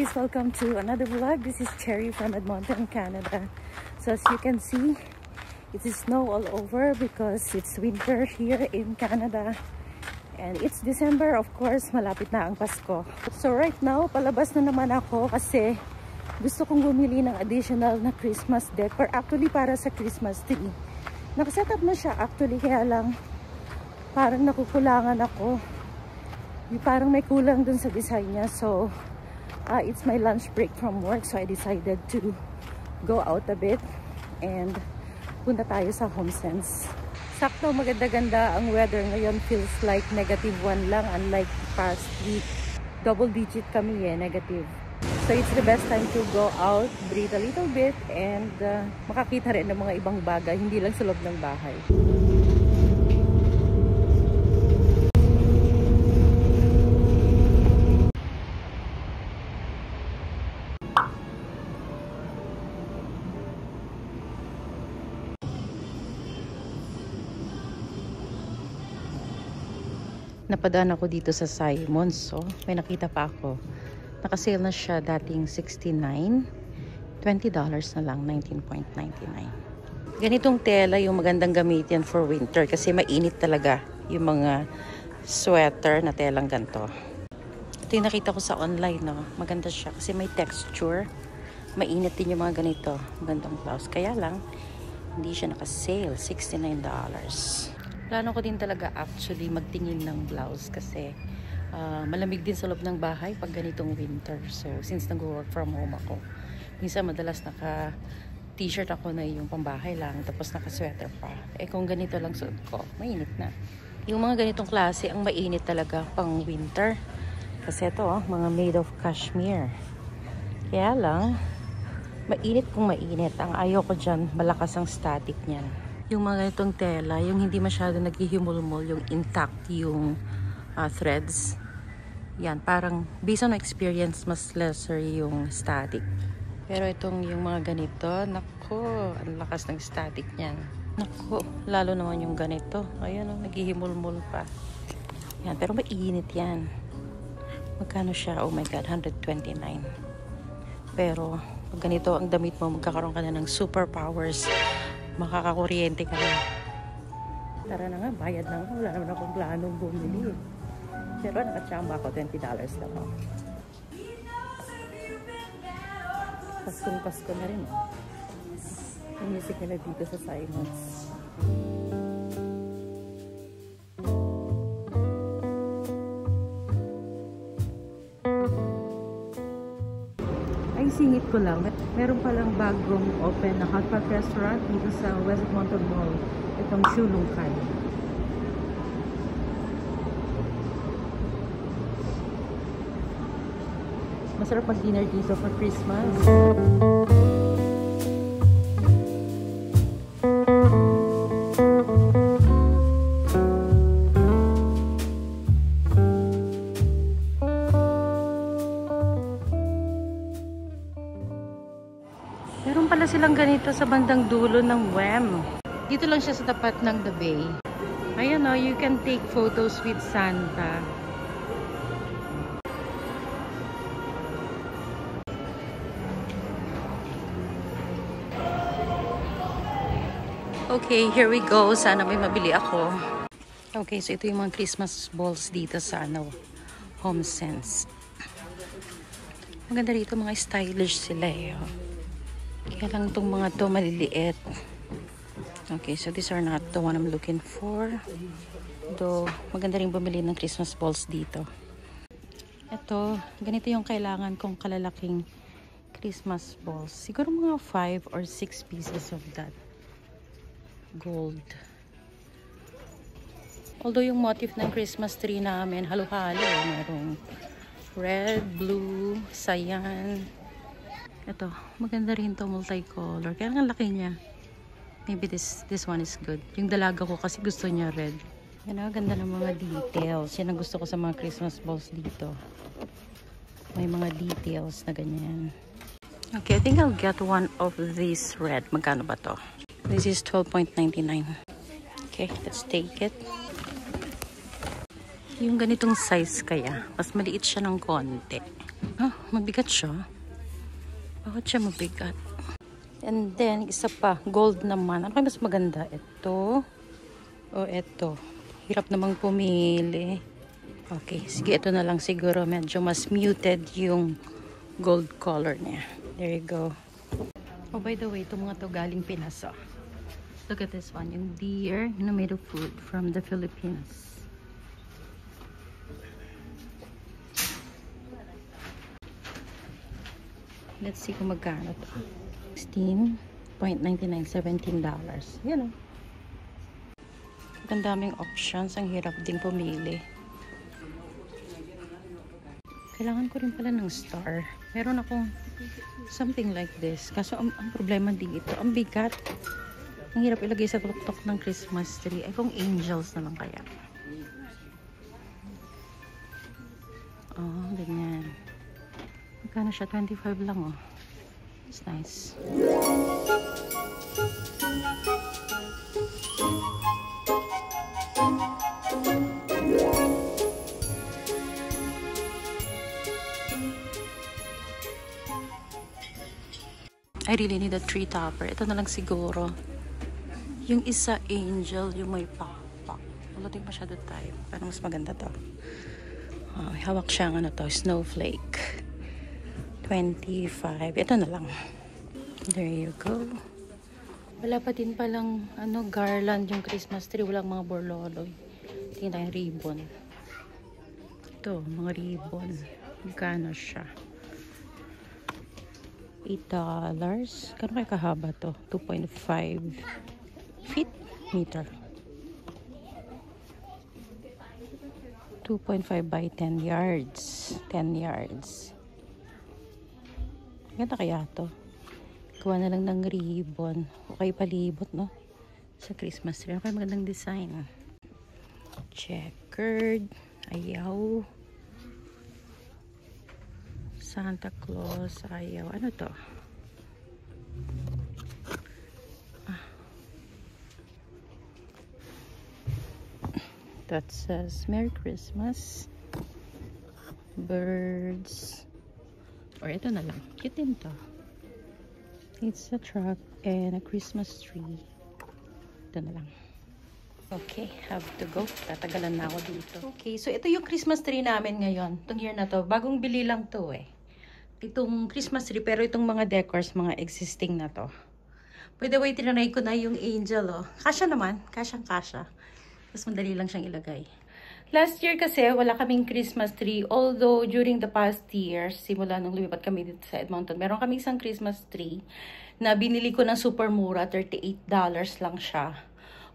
guys, welcome to another vlog. This is Cherry from Edmonton, Canada. So as you can see, it is snow all over because it's winter here in Canada. And it's December, of course, malapit na ang Pasko. So right now, palabas na naman ako kasi gusto kong bumili ng additional na Christmas decor. Actually, para sa Christmas tree. Nakaset up na siya actually, kaya lang parang nakukulangan ako. Parang may kulang dun sa design niya. So, it's my lunch break from work. So, I decided to go out a bit and punta tayo sa HomeSense. Sakto, maganda-ganda ang weather ngayon. Feels like -1 lang. Unlike past week, double digit kami negative. So, it's the best time to go out, breathe a little bit, and makakita rin ng mga ibang bagay. Hindi lang sa loob ng bahay. Napadaan ako dito sa Simons, so may nakita pa ako. Nakasale na siya dating $69, $20 na lang, 19.99. Ganitong tela yung magandang gamitin for winter kasi mainit talaga yung mga sweater na telang ganito. Ito yung nakita ko sa online, no? Maganda siya kasi may texture. Mainit din yung mga ganito. Magandang blouse. Kaya lang, hindi siya nakasale, $69. Plano ko din talaga actually magtingin ng blouse kasi malamig din sa loob ng bahay pag ganitong winter. So, since nag-work from home ako, minsan madalas naka t-shirt ako na yung pambahay lang, tapos naka-sweater pa. Eh kung ganito lang suot ko, mainit na. Yung mga ganitong klase, ang mainit talaga pang winter. Kasi ito, mga made of cashmere. Kaya lang, mainit kung mainit. Ang ayaw ko dyan, malakas ang static niyan. Yung mga ganitong tela, yung hindi masyado naghihimulmul, yung intact yung threads. Yan, parang based on experience, mas lesser yung static. Pero itong yung mga ganito, nako, ang lakas ng static niyan. Nako, lalo naman yung ganito. Ayan, naghihimulmul pa. Yan, pero mainit yan. Magkano siya? Oh my God, $129. Pero pag ganito ang damit mo, magkakaroon ka na ng superpowers. Makakakuryente ka na. Tara na nga, bayad na nga. Wala naman akong planong bumili. Pero nakatsamba ako, $20 lang ako. Paskong Pasko na rin. Yung music nila dito sa Simons. Ay, singit ko lang. Meron palang bagong open na hot pot restaurant dito sa West Edmonton Mall. Itong Shulungkan. Masarap mag-dinner dito for Christmas. Meron pala silang ganito sa bandang dulo ng WEM. Dito lang siya sa tapat ng The Bay. Ayan o, you can take photos with Santa. Okay, here we go. Sana may mabili ako. Okay, so ito yung mga Christmas balls dito sa HomeSense. Maganda rito, mga stylish sila eh. Kaya lang itong mga to maliliit. Okay, so these are not the one I'm looking for. Though, maganda rin bumili ng Christmas balls dito. Ito, ganito yung kailangan kong kalalaking Christmas balls. Siguro mga 5 or 6 pieces of that. Gold. Although yung motif ng Christmas tree namin, halo-halo. Merong red, blue, cyan. Ito, maganda rin to, multicolor. Kaya ang laki niya. Maybe this one is good. Yung dalaga ko kasi gusto niya red. Yan ang ganda ng mga details. Yan ang gusto ko sa mga Christmas balls dito. May mga details na ganyan. Okay, I think I'll get one of these red. Magkano ba to? This is $12.99. Okay, let's take it. Yung ganitong size kaya, mas maliit siya ng konti. Ah, mabigat siya. Bakit siya mabigat? And then, isa pa, gold naman. Ano kayo mas maganda? Ito o ito? Hirap namang pumili. Okay, sige, ito na lang siguro. Medyo mas muted yung gold color niya. There you go. Oh, by the way, ito mga to galing Pinas. Oh. Look at this one. Yung deer na made of food from the Philippines. Let's see kung magkano to. $16.99, $17. Yan o. Ang daming options. Ang hirap din pumili. Kailangan ko rin pala ng star. Meron akong something like this. Kaso ang problema din ito. Ang bigat. Ang hirap ilagay sa tuktok ng Christmas tree. Ay kung angels na lang kaya. Oh, ganyan. Magkano siya? 25 lang oh. It's nice. I really need a tree topper. Ito na lang siguro. Yung isa angel, yung may pakpak. Wala din masyado tayo. Parang mas maganda to. Oh, hawak siya ng ano to, snowflake. 25. Ito na lang. There you go. Wala pa din palang ano, garland yung Christmas tree. Walang mga borloloy. Tingnan tayong ribbon. Ito, mga ribbon. Magkano siya? $8. Kano kaya kahaba to? 2.5 feet meter. 2.5 by 10 yards. 10 yards. Ganda kaya to? Gawa na lang ng ribbon. Okay palibot, no? Sa Christmas tree. Ano kaya magandang design? Checkered. Ayaw. Santa Claus. Ayaw. Ano to? That says Merry Christmas. Birds. Or ito na lang. Cute din to. It's a truck and a Christmas tree. Ito na lang. Okay, have to go. Tatagalan na ako dito. Okay, so ito yung Christmas tree namin ngayon. Itong year na to. Bagong bili lang to eh. Itong Christmas tree, pero itong mga decors, mga existing na to. By the way, tinanay ko na yung angel oh. Kasya naman. Kasyang-kasya. Tapos madali lang siyang ilagay. Last year kasi, wala kaming Christmas tree. Although, during the past years, simula nung lumipat kami dito sa Edmonton, meron kami isang Christmas tree na binili ko ng super mura, $38 lang siya.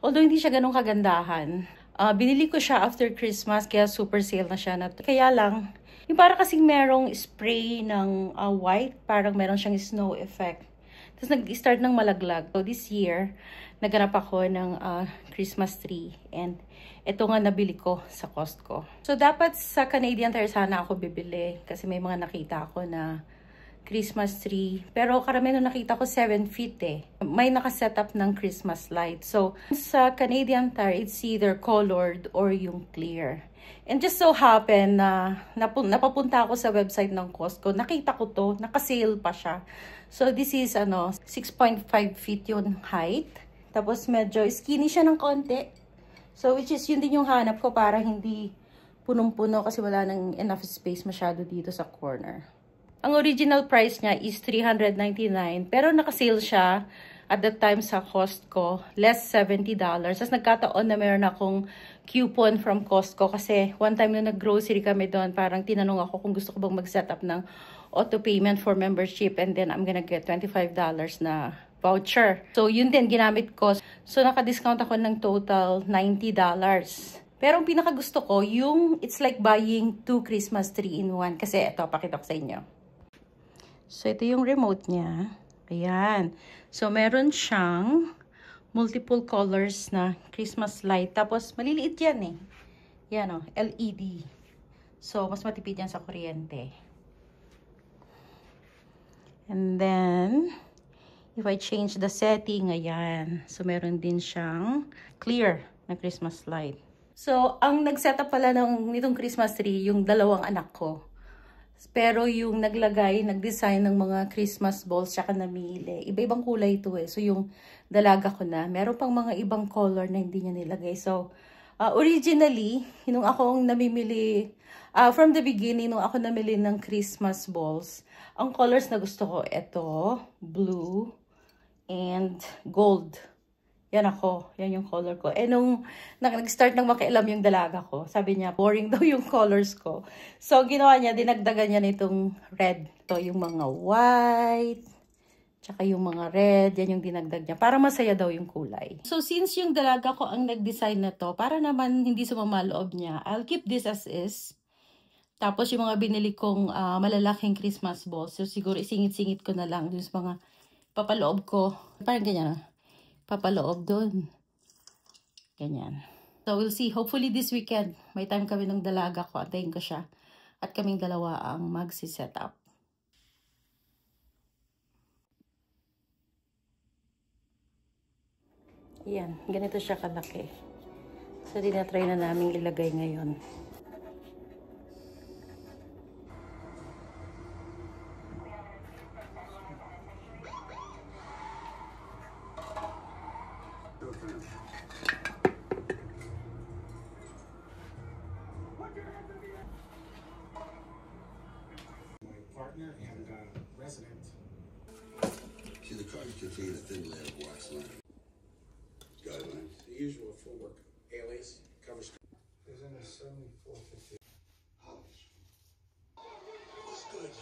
Although, hindi siya ganun kagandahan. Binili ko siya after Christmas, kaya super sale na siya. Kaya lang, yung parang kasing merong spray ng white, parang meron siyang snow effect. Tapos nag-start ng malaglag. So, this year, naghanap ako ng Christmas tree. And ito nga nabili ko sa Costco. So, dapat sa Canadian Tire sana ako bibili. Kasi may mga nakita ako na Christmas tree. Pero karamihan nung nakita ko 7 feet eh. May nakasetup ng Christmas light. So, sa Canadian Tire, it's either colored or yung clear. And just so happen na napapunta ako sa website ng Costco. Nakita ko to. Nakasale pa siya. So, this is 6.5 feet yung height. Tapos medyo skinny siya ng konti. So, which is yun din yung hanap ko para hindi punong-puno kasi wala nang enough space masyado dito sa corner. Ang original price niya is $399 pero nakasale siya at that time sa Costco, less $70. Tapos nagkataon na meron akong coupon from Costco kasi one time na nag-grocery kami doon, parang tinanong ako kung gusto ko bang mag-set up ng auto payment for membership and then I'm gonna get $25 na voucher. So, yun din, ginamit ko. So, naka-discount ako ng total $90. Pero, ang pinakagusto ko, yung it's like buying 2 Christmas tree in 1. Kasi, ito, pakita ko sa inyo. So, ito yung remote niya. Ayan. So, meron siyang multiple colors na Christmas light. Tapos, maliliit yan eh. Yan o, LED. So, mas matipid yan sa kuryente. And then, if I change the setting, ayan. So, meron din siyang clear na Christmas light. So, ang nag-setup pala nitong Christmas tree, yung dalawang anak ko. Pero yung nag-design ng mga Christmas balls, tsaka namili. Iba-ibang kulay ito eh. So yung dalaga ko na, meron pang mga ibang color na hindi niya nilagay. So, originally, nung ako namimili, from the beginning, nung ako namili ng Christmas balls, ang colors na gusto ko, ito, blue, and gold. Yan ako. Yan yung color ko. Eh, nung nag-start ng makialam yung dalaga ko, sabi niya, boring daw yung colors ko. So, ginawa niya, dinagdagan niya nitong red. Ito yung mga white, tsaka yung mga red. Yan yung dinagdag niya. Para masaya daw yung kulay. So, since yung dalaga ko ang nag-design na to, para naman hindi sumama loob niya, I'll keep this as is. Tapos, yung mga binili kong malalaking Christmas balls, so siguro isingit-singit ko na lang. Yung mga papaloob ko. Parang ganyan, papaloob doon. Ganyan. So, we'll see. Hopefully this weekend, may time kami ng dalaga ko. Antayin ko siya. At kaming dalawa ang magsi-set up. Yan. Ganito siya kalaki. So, dinatry na namin ilagay ngayon. Partner and resident. See, the cars contain a thin layer of wax line. Guidelines. The usual full work alias covers. Is in a 7450. Looks good.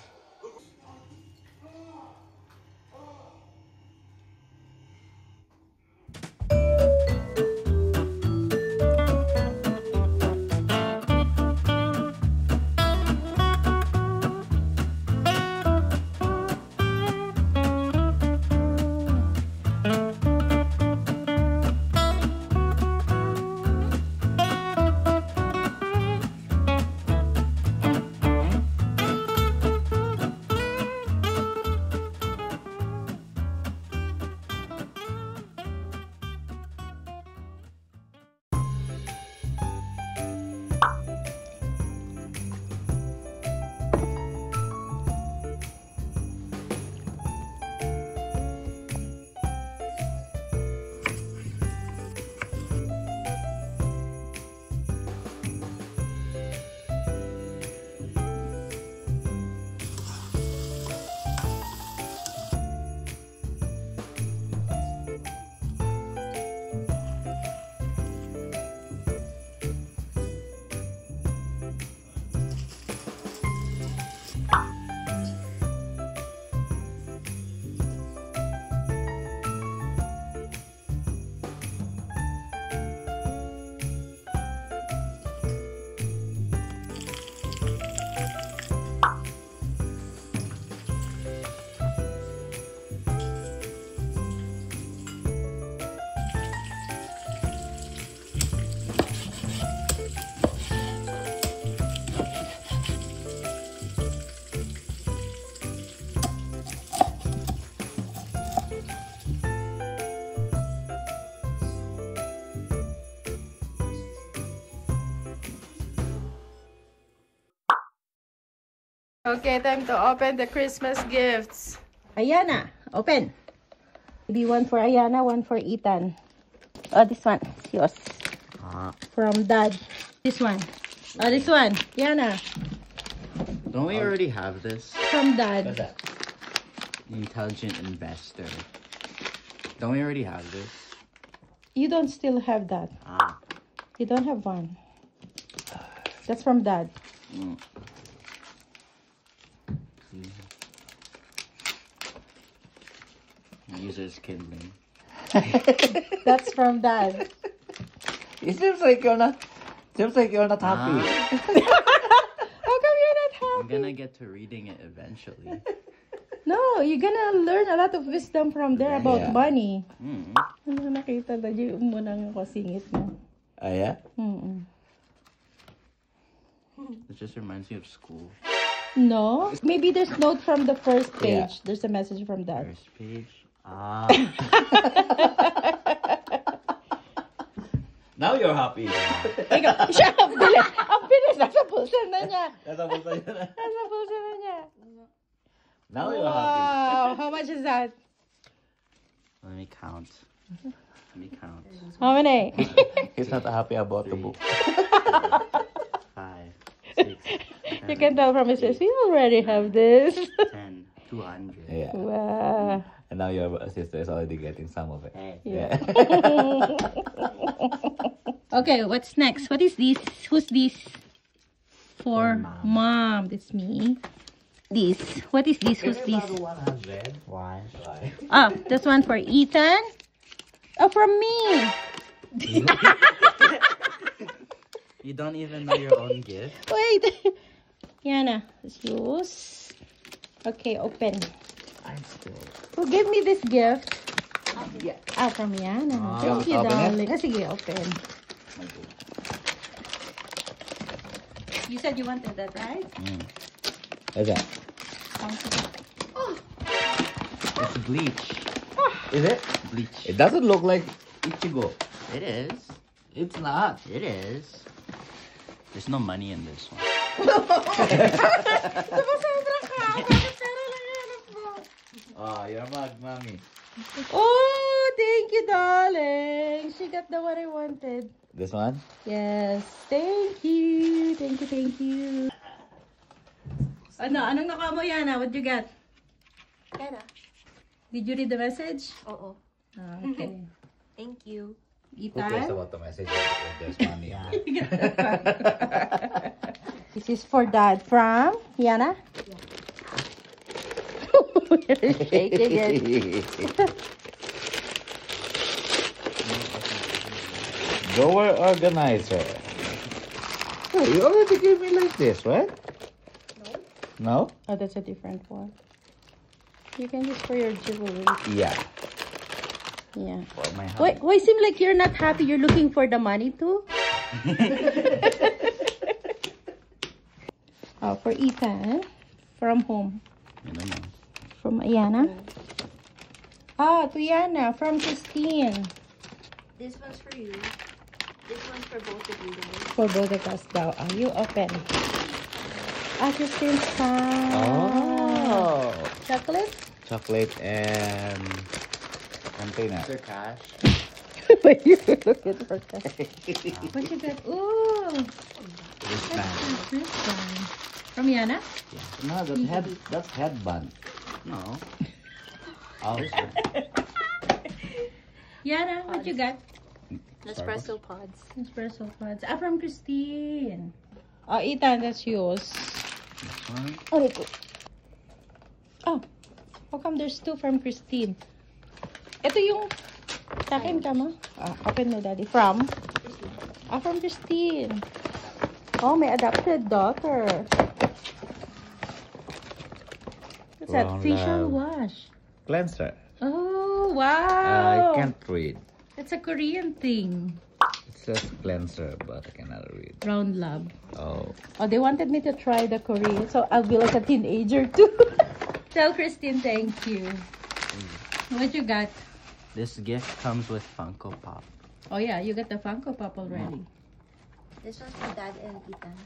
Okay, time to open the Christmas gifts. Ayana, open. Maybe one for Ayana, one for Ethan. Oh, this one. It's yours. From Dad. This one. Oh, this one. Yana. Don't we already have this? From Dad. What's that? The Intelligent Investor. Don't we already have this? You don't still have that. Ah. You don't have one. That's from Dad. Mm. User's kindling. That's from Dad. It seems like you're not. Seems like you're not happy. How come you're not happy? I'm gonna get to reading it eventually. No, you're gonna learn a lot of wisdom from there about Yeah. money. Mm. Ano nakita na yung munang kasingit mo? Oh yeah. It just reminds me of school. No, maybe there's note from the first page. Yeah. There's a message from Dad. First page. Ah. Now you're happy. Ikaw, siya, ang bilis. Ang bilis. Nasa pulsa na niya. Natapos na yun. Nasa pulsa na Now you're happy. Wow, how much is that? Let me count. Let me count. How many? He's not happy about the book. 5, 6, You can tell from his face, we already have this. 10, 200. Yeah. Wow. And now your sister is already getting some of it. Hey. Yeah. Okay, what's next? What is this? Who's this? For Mom. mom. That's me. This. What is this? Who's this? 100. Why? Why? Oh, this one for Ethan. Oh, from me. You don't even know your own gift? Wait. Yana, it's yours. Okay, open. I'm still. Who gave me this gift? Ah, from Yana. Thank you, open it? darling. Ah, sige, open. You said you wanted that, right? What's that? It's bleach. Is it? Bleach. It doesn't look like Ichigo. It is. It's not. It is. There's no money in this one. Oh, your mug, mommy. Oh, thank you, darling. She got the one I wanted. This one? Yes. Thank you. Thank you, thank you. Anong naka mo, Yana? What you got? Yana. Did you read the message? Oo. Ah, okay. Thank you. Who cares Ethan? about the message if there's money? This is for Dad from Yana? You're shaking it. Drawer organizer. Oh, you already gave me like this, right? No. Oh, that's a different one. You can use for your jewelry. Yeah. Yeah. For my house. Why seem like you're not happy? You're looking for the money too? Oh, for Ethan. From whom? I don't know. From Yana? Ah, to Yana. From Christine. This one's for you. This one's for both of you guys. For both of us daw. Ah, you open. Ah, Christine's fan. Oh. Chocolate? Chocolate and container. Sir Cash. Wait, you're looking for that. What you got? Ooh. This man. This one. From Yana? No, that's headband. No. Oh. Yana, what you got? Nespresso pods. Espresso pods. Ah, from Christine. Oh, Ethan, that's yours. This one. Oh, how come there's two from Christine? Ito yung sa akin ka mo? Ah, open mo, Daddy. From? Ah, from Christine. Oh, my adopted daughter. What's that? From Facial love. wash. Cleanser. Oh, I wow. can't read. It's a Korean thing. It says cleanser, but I cannot read. Round Lab. Oh. Oh, they wanted me to try the Korean, so I'll be like a teenager too. Tell Christine thank you. What you got? This gift comes with Funko Pop. Oh yeah, you got the Funko Pop already. This one's for Dad and Ethan.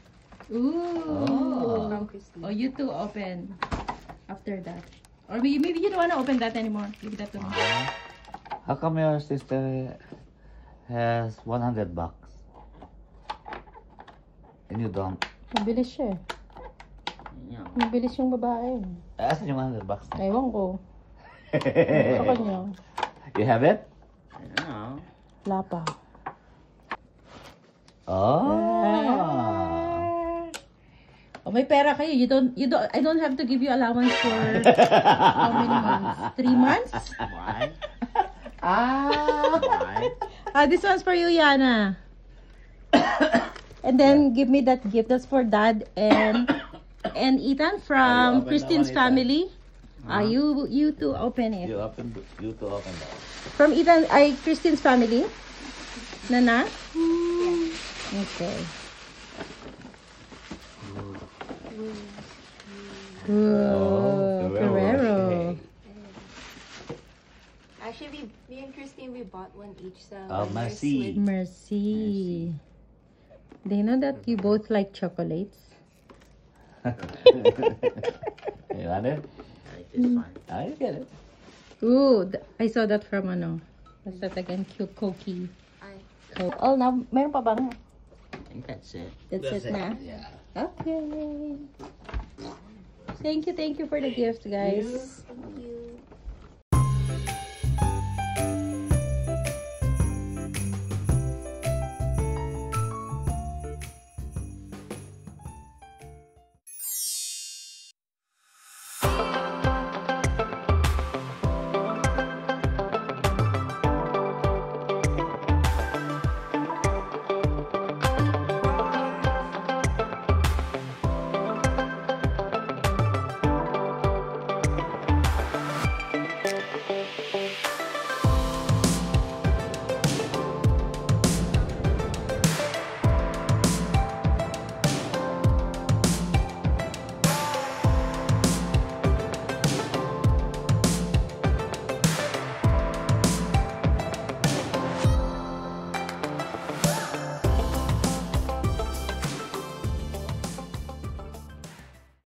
Ooh. From Christine. Oh, you two open after that. Or maybe you don't want to open that anymore. Give that to me. How come your sister has $100 and you don't? Mabilis siya. Yeah. Mabilis yung babae. Asan yung $100? Ewan ko. Sa kanya. You have it? I don't know. Wala pa. Oh. Oh, may pera kayo. I don't have to give you allowance for how many months? 3 months? Why? Ah. Why? Ah, this one's for you, Yana. And then give me that gift. That's for Dad and Ethan from open Christine's that one, family. Ah, you two open it. You to open that. From Ethan, Christine's family. Nana? Okay. Oh, Guerrero. Actually, me and Christine, we bought one each. So Oh, merci. Mercy. They know that you both like chocolates. You want it? I It's fine. I get it. Ooh, I saw that from ano. What's that again? Cute Koki. Oh, now, meron pa bang? I think that's it. That's it na? Yeah. Okay. Thank you for the gift, guys. Thank you.